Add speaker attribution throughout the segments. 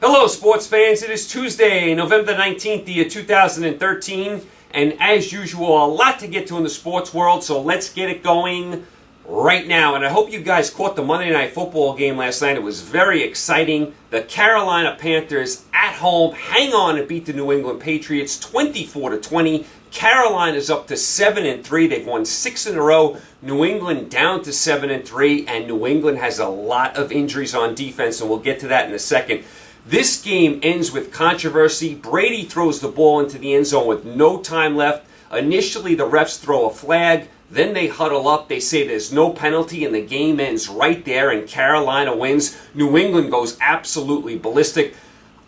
Speaker 1: Hello, sports fans. It is Tuesday, November 19th, the year 2013, and as usual, a lot to get to in the sports world, so let's get it going right now. And I hope you guys caught the Monday Night Football game last night. It was very exciting. The Carolina Panthers at home hang on and beat the New England Patriots 24-20. Carolina's up to 7-3. They've won 6 in a row. New England down to 7-3, and New England has a lot of injuries on defense, and we'll get to that in a second. This game ends with controversy. Brady throws the ball into the end zone with no time left. Initially, the refs throw a flag. Then they huddle up. They say there's no penalty, and the game ends right there, and Carolina wins. New England goes absolutely ballistic.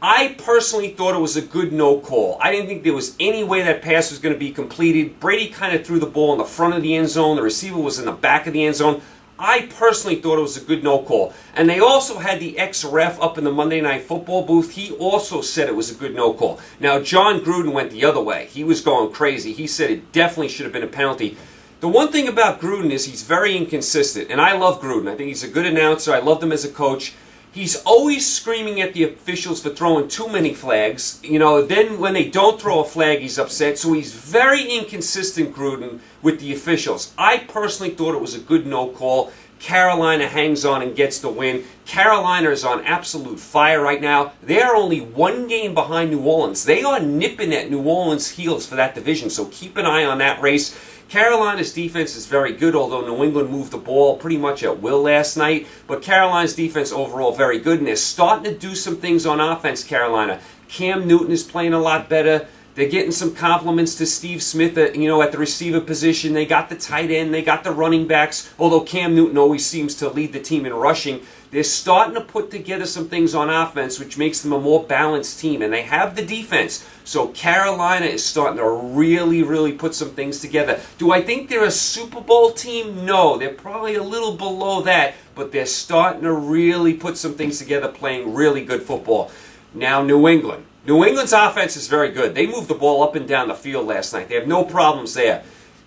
Speaker 1: I personally thought it was a good no call. I didn't think there was any way that pass was going to be completed. Brady kind of threw the ball in the front of the end zone. The receiver was in the back of the end zone. I personally thought it was a good no call. And they also had the ex-ref up in the Monday Night Football booth. He also said it was a good no call. Now, John Gruden went the other way. He was going crazy. He said it definitely should have been a penalty. The one thing about Gruden is he's very inconsistent. And I love Gruden. I think he's a good announcer. I loved him as a coach. He's always screaming at the officials for throwing too many flags. Then when they don't throw a flag, he's upset. So he's very inconsistent, Gruden, with the officials. I personally thought it was a good no call. Carolina hangs on and gets the win. Carolina is on absolute fire right now. They are only one game behind New Orleans. They are nipping at New Orleans' heels for that division, so keep an eye on that race. Carolina's defense is very good, although New England moved the ball pretty much at will last night. But Carolina's defense overall very good, and they're starting to do some things on offense, Carolina. Cam Newton is playing a lot better. They're getting some compliments to Steve Smith at the receiver position. They got the tight end. They got the running backs, although Cam Newton always seems to lead the team in rushing. They're starting to put together some things on offense, which makes them a more balanced team. And they have the defense. So Carolina is starting to really put some things together. Do I think they're a Super Bowl team? No. They're probably a little below that. But they're starting to really put some things together, playing really good football. Now, New England. New England's offense is very good. They moved the ball up and down the field last night. They have no problems there.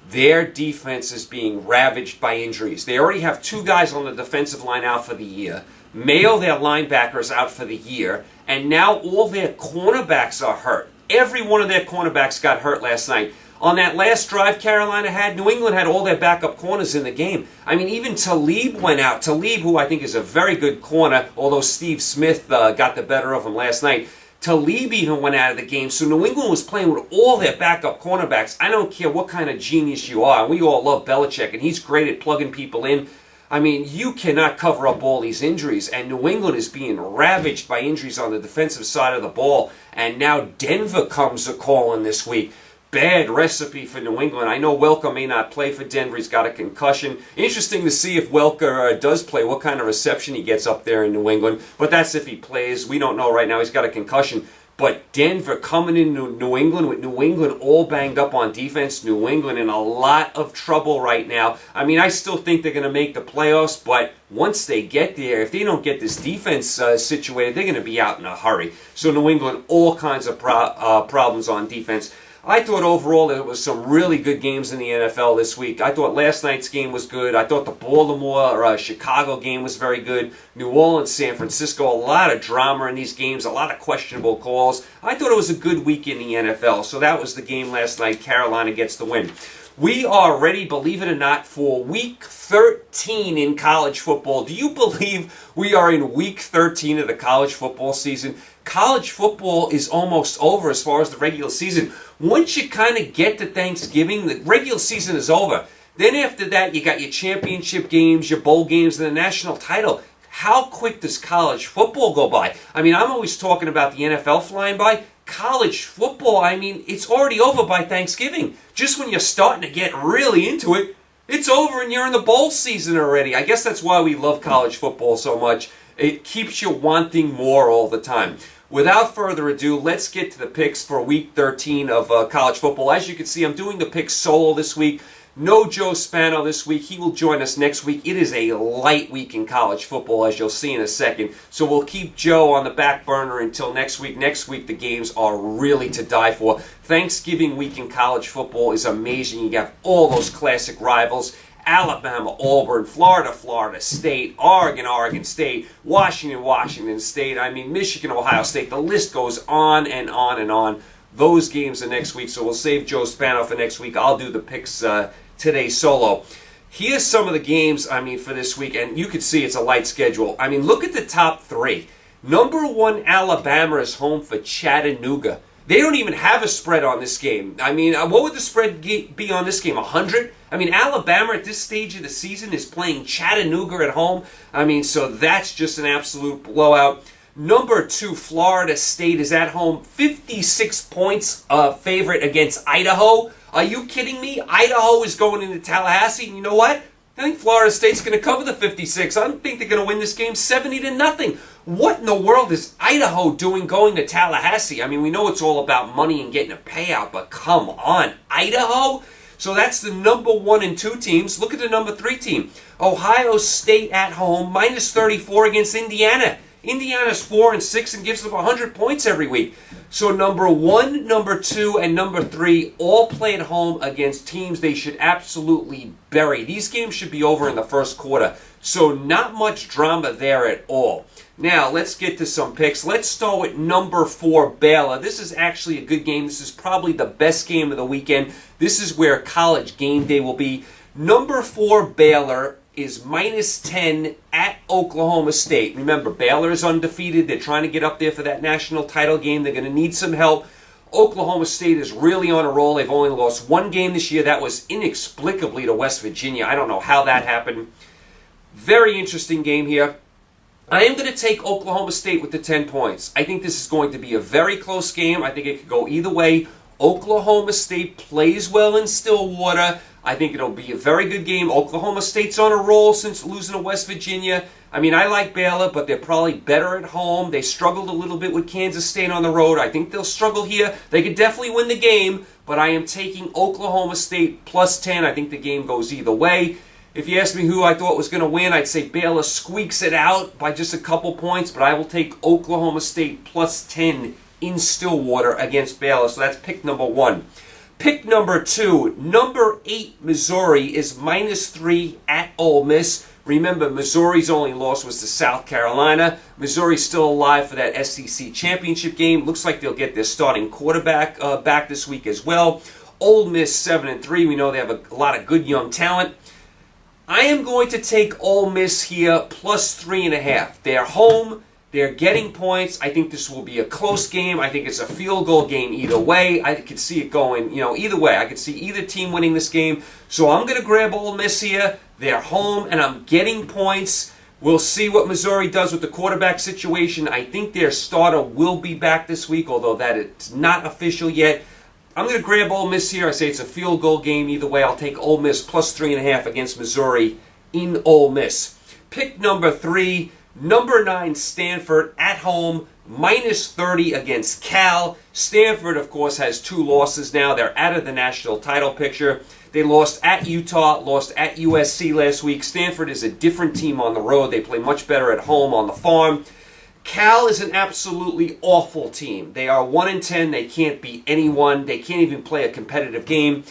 Speaker 1: Their defense is being ravaged by injuries. They already have 2 guys on the defensive line out for the year. Mayo, their linebacker, is out for the year. And now all their cornerbacks are hurt. Every one of their cornerbacks got hurt last night. On that last drive Carolina had, New England had all their backup corners in the game. I mean, even Talib went out. Talib, who I think is a very good corner, although Steve Smith got the better of him last night. Talib even went out of the game, so New England was playing with all their backup cornerbacks. I don't care what kind of genius you are. We all love Belichick, and he's great at plugging people in. I mean, you cannot cover up all these injuries, and New England is being ravaged by injuries on the defensive side of the ball, and now Denver comes a-calling this week. Bad recipe for New England. I know Welker may not play for Denver. He's got a concussion. Interesting to see if Welker does play, what kind of reception he gets up there in New England. But that's if he plays. We don't know right now. He's got a concussion. But Denver coming into New England with New England all banged up on defense. New England in a lot of trouble right now. I mean, I still think they're going to make the playoffs, but once they get there, if they don't get this defense situated, they're going to be out in a hurry. So New England, all kinds of problems on defense. I thought overall there was some really good games in the NFL this week. I thought last night's game was good. I thought the Baltimore-Chicago game was very good. New Orleans-San Francisco, a lot of drama in these games, a lot of questionable calls. I thought it was a good week in the NFL. So that was the game last night. Carolina gets the win. We are ready, believe it or not, for Week 13 in college football. Do you believe we are in Week 13 of the college football season? College football is almost over as far as the regular season. Once you kind of get to Thanksgiving, the regular season is over. Then after that, you got your championship games, your bowl games, and the national title. How quick does college football go by? I mean, I'm always talking about the NFL flying by. College football, I mean, it's already over by Thanksgiving. Just when you're starting to get really into it, it's over and you're in the bowl season already. I guess that's why we love college football so much. It keeps you wanting more all the time. Without further ado, let's get to the picks for Week 13 of college football. As you can see, I'm doing the picks solo this week. No Joe Spano this week. He will join us next week. It is a light week in college football, as you'll see in a second. So we'll keep Joe on the back burner until next week. Next week, the games are really to die for. Thanksgiving week in college football is amazing. You have all those classic rivals. Alabama, Auburn, Florida, Florida State, Oregon, Oregon State, Washington, Washington State. I mean, Michigan, Ohio State. The list goes on and on and on. Those games are next week, so we'll save Joe Spano for next week. I'll do the picks today solo. Here's some of the games, I mean, for this week, and you can see it's a light schedule. I mean, look at the top three. Number 1, Alabama is home for Chattanooga. They don't even have a spread on this game. I mean, what would the spread be on this game, 100? I mean, Alabama at this stage of the season is playing Chattanooga at home. I mean, so that's just an absolute blowout. Number 2, Florida State is at home, 56 points favorite against Idaho. Are you kidding me? Idaho is going into Tallahassee, and you know what? I think Florida State's going to cover the 56. I think they're going to win this game 70-0. What in the world is Idaho doing going to Tallahassee? I mean, we know it's all about money and getting a payout, but come on, Idaho? So that's the number 1 and 2 teams. Look at the number 3 team. Ohio State at home, minus 34 against Indiana. Indiana's 4-6 and gives them 100 points every week. So number 1, number 2, and number 3 all play at home against teams they should absolutely bury. These games should be over in the first quarter. So not much drama there at all. Now, let's get to some picks. Let's start with number 4, Baylor. This is actually a good game. This is probably the best game of the weekend. This is where College Game Day will be. Number 4, Baylor is minus 10 at Oklahoma State. Remember, Baylor is undefeated. They're trying to get up there for that national title game. They're going to need some help. Oklahoma State is really on a roll. They've only lost 1 game this year. That was inexplicably to West Virginia. I don't know how that happened. Very interesting game here. I am going to take Oklahoma State with the 10 points. I think this is going to be a very close game. I think it could go either way. Oklahoma State plays well in Stillwater. I think it'll be a very good game. Oklahoma State's on a roll since losing to West Virginia. I mean, I like Baylor, but they're probably better at home. They struggled a little bit with Kansas State on the road. I think they'll struggle here. They could definitely win the game, but I am taking Oklahoma State plus 10. I think the game goes either way. If you ask me who I thought was going to win, I'd say Baylor squeaks it out by just a couple points, but I will take Oklahoma State plus 10 in Stillwater against Baylor. So that's pick number 1. Pick number 2, number 8, Missouri is minus 3 at Ole Miss. Remember, Missouri's only loss was to South Carolina. Missouri's still alive for that SEC championship game. Looks like they'll get their starting quarterback back this week as well. Ole Miss 7-3. We know they have a lot of good young talent. I am going to take Ole Miss here plus 3.5. They're home. They're getting points. I think this will be a close game. I think it's a field goal game either way. I could see it going, either way. I could see either team winning this game. So I'm going to grab Ole Miss here. They're home, and I'm getting points. We'll see what Missouri does with the quarterback situation. I think their starter will be back this week, although that it's not official yet. I'm going to grab Ole Miss here. I say it's a field goal game either way. I'll take Ole Miss plus 3.5 against Missouri in Ole Miss. Pick number 3. Number 9, Stanford at home, minus 30 against Cal. Stanford, of course, has 2 losses now. They're out of the national title picture. They lost at Utah, lost at USC last week. Stanford is a different team on the road. They play much better at home on the farm. Cal is an absolutely awful team. They are 1-10. They can't beat anyone. They can't even play a competitive game.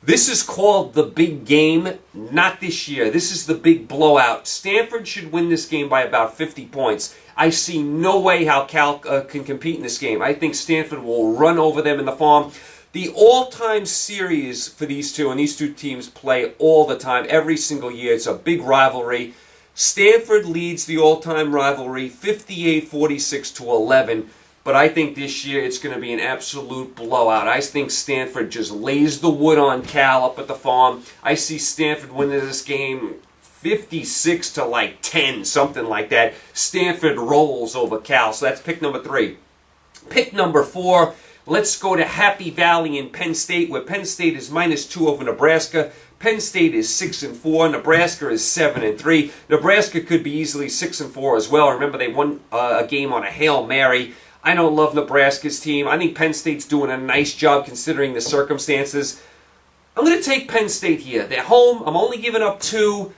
Speaker 1: This is called the big game, not this year. This is the big blowout. Stanford should win this game by about 50 points. I see no way how Cal can compete in this game. I think Stanford will run over them in the farm. The all-time series for these two, and these two teams play all the time, every single year. It's a big rivalry. Stanford leads the all-time rivalry 58-46-11. But I think this year it's going to be an absolute blowout. I think Stanford just lays the wood on Cal up at the farm. I see Stanford winning this game 56-10, something like that. Stanford rolls over Cal. So that's pick number 3. Pick number 4. Let's go to Happy Valley in Penn State, where Penn State is minus 2 over Nebraska. Penn State is 6-4. Nebraska is 7-3. Nebraska could be easily 6-4 as well. Remember, they won a game on a Hail Mary. I don't love Nebraska's team. I think Penn State's doing a nice job considering the circumstances. I'm going to take Penn State here. They're home. I'm only giving up 2.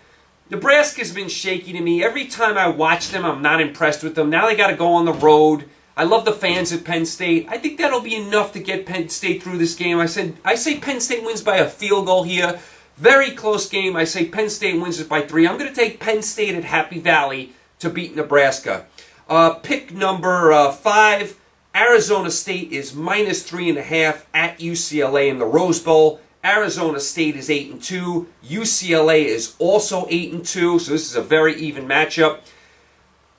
Speaker 1: Nebraska's been shaky to me. Every time I watch them, I'm not impressed with them. Now they got to go on the road. I love the fans at Penn State. I think that'll be enough to get Penn State through this game. I say Penn State wins by a field goal here. Very close game. I say Penn State wins it by 3. I'm going to take Penn State at Happy Valley to beat Nebraska. Pick number 5. Arizona State is -3.5 at UCLA in the Rose Bowl. Arizona State is 8-2. UCLA is also 8-2, so this is a very even matchup.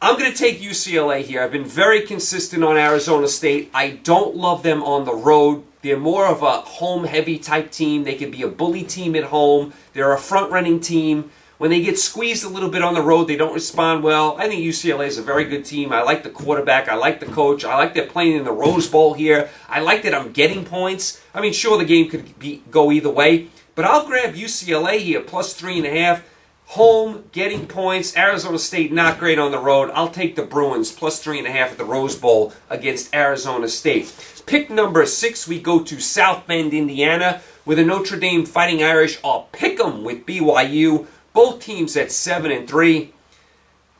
Speaker 1: I'm going to take UCLA here. I've been very consistent on Arizona State. I don't love them on the road. They're more of a home-heavy type team. They can be a bully team at home. They're a front-running team. When they get squeezed a little bit on the road, they don't respond well. I think UCLA is a very good team. I like the quarterback. I like the coach. I like they're playing in the Rose Bowl here. I like that I'm getting points. I mean, sure, the game could go either way, but I'll grab UCLA here, +3.5. Home, getting points. Arizona State, not great on the road. I'll take the Bruins, +3.5 at the Rose Bowl against Arizona State. Pick number 6, we go to South Bend, Indiana, with the Notre Dame Fighting Irish. I'll pick them with BYU. Both teams at 7-3.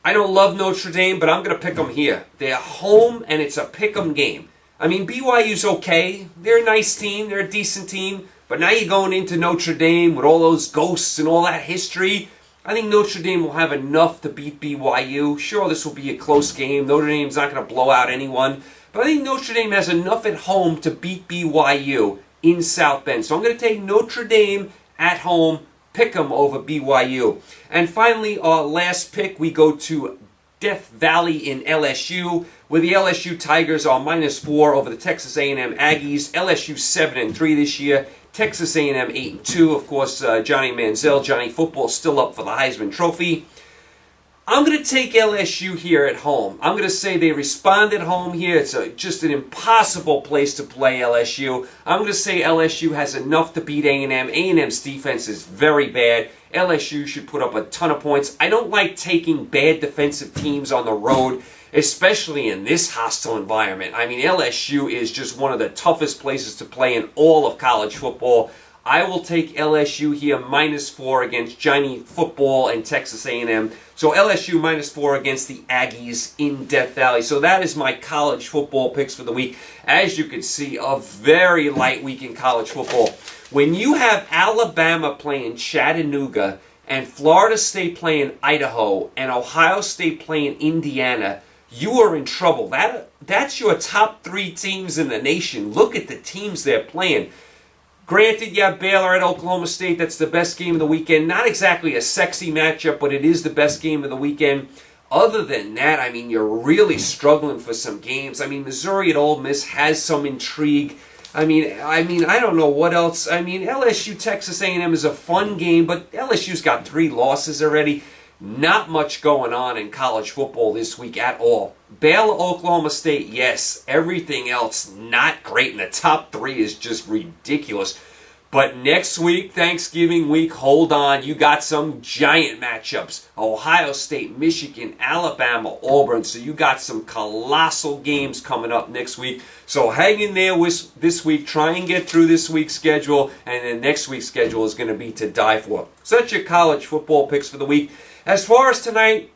Speaker 1: I don't love Notre Dame, but I'm going to pick them here. They're home, and it's a pick 'em game. I mean, BYU's okay. They're a nice team. They're a decent team. But now you're going into Notre Dame with all those ghosts and all that history. I think Notre Dame will have enough to beat BYU. Sure, this will be a close game. Notre Dame's not going to blow out anyone. But I think Notre Dame has enough at home to beat BYU in South Bend. So I'm going to take Notre Dame at home. Pick 'em over BYU. And finally, our last pick, we go to Death Valley in LSU, where the LSU Tigers are -4 over the Texas A&M Aggies. LSU 7-3 this year. Texas A&M 8-2. Of course, Johnny Manziel, Johnny Football, still up for the Heisman Trophy. I'm going to take LSU here at home. I'm going to say they respond at home here. It's just an impossible place to play LSU. I'm going to say LSU has enough to beat A&M. A&M's defense is very bad. LSU should put up a ton of points. I don't like taking bad defensive teams on the road, especially in this hostile environment. I mean, LSU is just one of the toughest places to play in all of college football. I will take LSU here -4 against Johnny Football and Texas A&M. So LSU -4 against the Aggies in Death Valley. So that is my college football picks for the week. As you can see, a very light week in college football. When you have Alabama playing Chattanooga and Florida State playing Idaho and Ohio State playing Indiana, you are in trouble. That's your top 3 teams in the nation. Look at the teams they're playing. Granted, you have Baylor at Oklahoma State. That's the best game of the weekend. Not exactly a sexy matchup, but it is the best game of the weekend. Other than that, I mean, you're really struggling for some games. I mean, Missouri at Ole Miss has some intrigue. I mean, I don't know what else. I mean, LSU Texas A&M is a fun game, but LSU's got 3 losses already. Not much going on in college football this week at all. Baylor, Oklahoma State, yes. Everything else, not great. And the top 3 is just ridiculous. But next week, Thanksgiving week, hold on. You got some giant matchups. Ohio State, Michigan, Alabama, Auburn. So you got some colossal games coming up next week. So hang in there with this week. Try and get through this week's schedule. And then next week's schedule is going to be to die for. So that's your college football picks for the week. As far as tonight,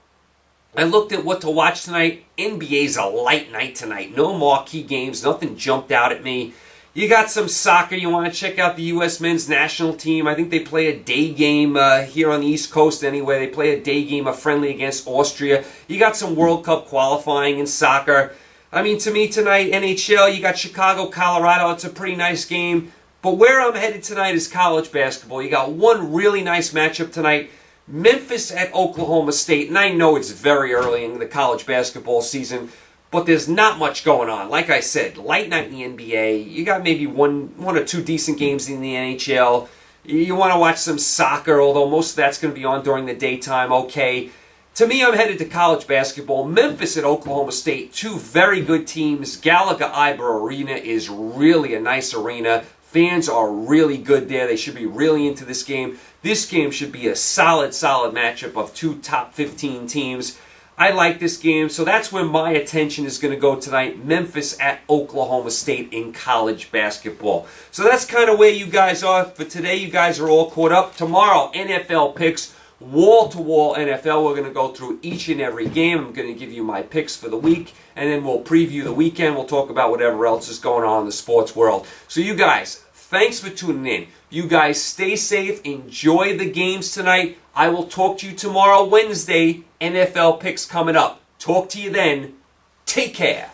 Speaker 1: I looked at what to watch tonight. NBA's a light night tonight. No marquee games. Nothing jumped out at me. You got some soccer. You want to check out the U.S. men's national team. I think they play a day game here on the East Coast anyway. They play a day game, a friendly against Austria. You got some World Cup qualifying in soccer. I mean, to me tonight, NHL, you got Chicago, Colorado. It's a pretty nice game. But where I'm headed tonight is college basketball. You got one really nice matchup tonight. Memphis at Oklahoma State, and I know it's very early in the college basketball season, but there's not much going on. Like I said, light night in the NBA. You got maybe one or 2 decent games in the NHL. You want to watch some soccer, although most of that's going to be on during the daytime. Okay. To me, I'm headed to college basketball. Memphis at Oklahoma State, 2 very good teams. Gallagher-Iber Arena is really a nice arena. Fans are really good there. They should be really into this game. This game should be a solid matchup of 2 top 15 teams. I like this game, so that's where my attention is going to go tonight. Memphis at Oklahoma State in college basketball. So that's kind of where you guys are. For today, you guys are all caught up. Tomorrow, NFL picks, wall-to-wall NFL. We're going to go through each and every game. I'm going to give you my picks for the week, and then we'll preview the weekend. We'll talk about whatever else is going on in the sports world. So you guys, Thanks for tuning in. You guys stay safe. Enjoy the games tonight. I will talk to you tomorrow, Wednesday. NFL picks coming up. Talk to you then. Take care.